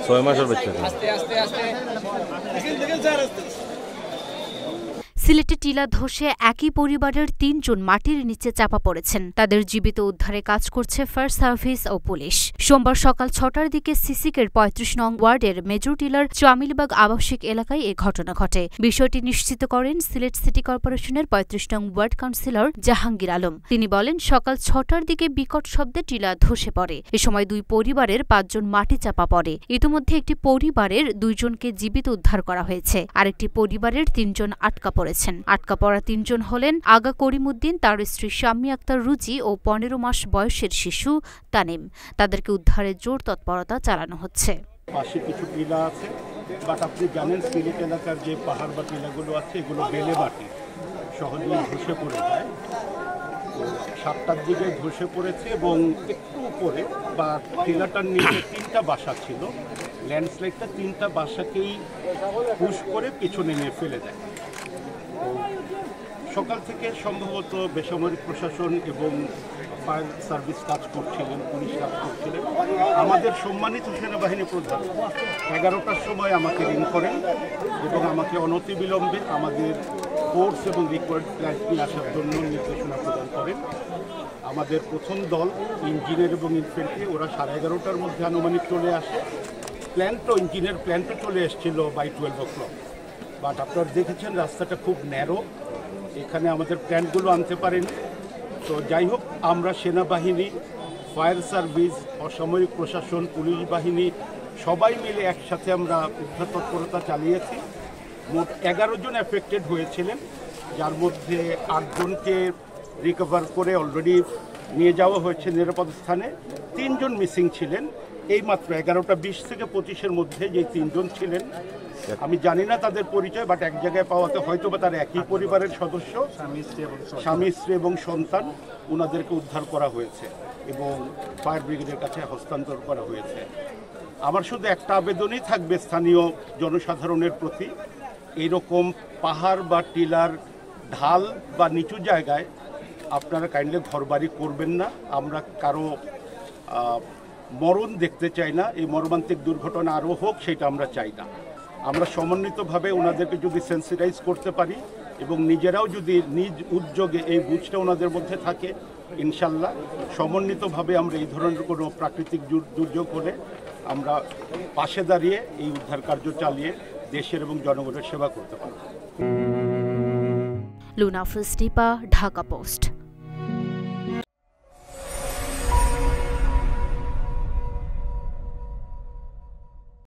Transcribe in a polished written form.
6 মাসের বাচ্চা। সিলেটে টিলা ধসে একই পরিবারের ৩ জন মাটির নিচে চাপা পড়েছেন। তাদের জীবিত উদ্ধারে কাজ করছে ফায়ার সার্ভিস ও পুলিশ। সোমবার সকাল ৬টার দিকে সিসিকের ৩৫ নং ওয়ার্ডের মেজর টিলার চামিলবাগ আবাসিক এলাকায় এ ঘটনা ঘটে। বিষয়টি নিশ্চিত করেন সিলেট সিটি কর্পোরেশনের ৩৫ নং ওয়ার্ড কাউন্সিলর জাহাঙ্গীর আলম। তিনি বলেন, সকাল ৬টার দিকে বিকট শব্দে টিলা ধসে পড়ে। এ সময় ২ পরিবারের ৫ জন মাটি চাপা পড়ে। ইতিমধ্যে একটি পরিবারের ২ জনকে জীবিত উদ্ধার করা হয়েছে। আরেকটি পরিবারের ৩ জন আটকা পড়েছেন। আটকা পড়া ৩ জন হলেন আগা করিমউদ্দিন, তার স্ত্রী শাম্মী আক্তার রুজি ও ১৫ মাস বয়সের শিশু তানিম। তাদেরকে উদ্ধারে জোর তৎপরতা চালানো হচ্ছে। পাশে কিছু টিলা আছে, বাট আপনি জানেন সিলেট এলাকার যে পাহাড় বা টিলাগুলো আছে এগুলো বেলে মাটি, সহজেই ধসে পড়ে যায়। ৭টার দিকে ধসে পড়েছে এবং একটু উপরে বা টিলাটার নিচে ৩টা বাসা ছিল। ল্যান্ডস্লাইডটা ৩টা বাসাকেই পুশ করে পিছনে নিয়ে ফেলে দেয়। সকাল থেকে সম্ভবত বেসামরিক প্রশাসন এবং ফায়ার সার্ভিস কাজ করছিলেন, পুলিশ কাজ করছিলেন। আমাদের সম্মানিত সেনাবাহিনী প্রধান 11টার সময় আমাকে রিং করেন এবং আমাকে অনতিবিলম্বে আমাদের ফোর্স এবং রিকোয়ার্ড প্ল্যান নিয়ে আসার জন্য নির্দেশনা প্রদান করেন। আমাদের প্রথম দল ইঞ্জিনিয়ার এবং ইনফ্যান্ট্রি, ওরা 11:30টার মধ্যে আনুমানিক চলে আসে। ইঞ্জিনিয়ার প্ল্যানটা চলে এসেছিল বাই 12 o'clock, বাট আপনারা দেখেছেন রাস্তাটা খুব ন্যারো, এখানে আমাদের প্ল্যানগুলো আনতে পারেনি। তো যাই হোক, আমরা সেনাবাহিনী, ফায়ার সার্ভিস, অসামরিক প্রশাসন, পুলিশ বাহিনী সবাই মিলে একসাথে আমরা উদ্ধার তৎপরতা চালিয়েছি। মোট 11 জন এফেক্টেড হয়েছিলেন, যার মধ্যে 8 জনকে রিকভার করে অলরেডি নিয়ে যাওয়া হয়েছে নিরাপদ স্থানে। 3 জন মিসিং ছিলেন এই মাত্র 11:20 থেকে 25-এর মধ্যে। যে 3 জন ছিলেন আমি জানি না তাদের পরিচয়, বাট এক জায়গায় পাওয়াতে হয়তো বা তার একই পরিবারের সদস্য, স্বামী স্ত্রী এবং সন্তান। ওনাদেরকে উদ্ধার করা হয়েছে এবং ফায়ার ব্রিগেডের কাছে হস্তান্তর করা হয়েছে। আমার শুধু একটা আবেদনই থাকবে স্থানীয় জনসাধারণের প্রতি, এইরকম পাহাড় বা টিলার ঢাল বা নিচু জায়গায় আপনারা কাইন্ডলি ঘরবাড়ি করবেন না। আমরা কারো মরণ দেখতে চাই না, এই মর্মান্তিক দুর্ঘটনা আরও হোক সেটা আমরা চাই না। আমরা সমন্বিতভাবে ওনাদেরকে যদি সেন্সিটাইজ করতে পারি এবং নিজেরাও যদি নিজ উদ্যোগে এই বুঝটা ওনাদের মধ্যে থাকে, ইনশাল্লাহ সমন্বিতভাবে আমরা এই ধরনের কোনো প্রাকৃতিক দুর্যোগ হলে আমরা পাশে দাঁড়িয়ে এই উদ্ধার কার্য চালিয়ে দেশের এবং জনগণের সেবা করতে পারব। লুনা ফিস্টিপা, ঢাকা পোস্ট।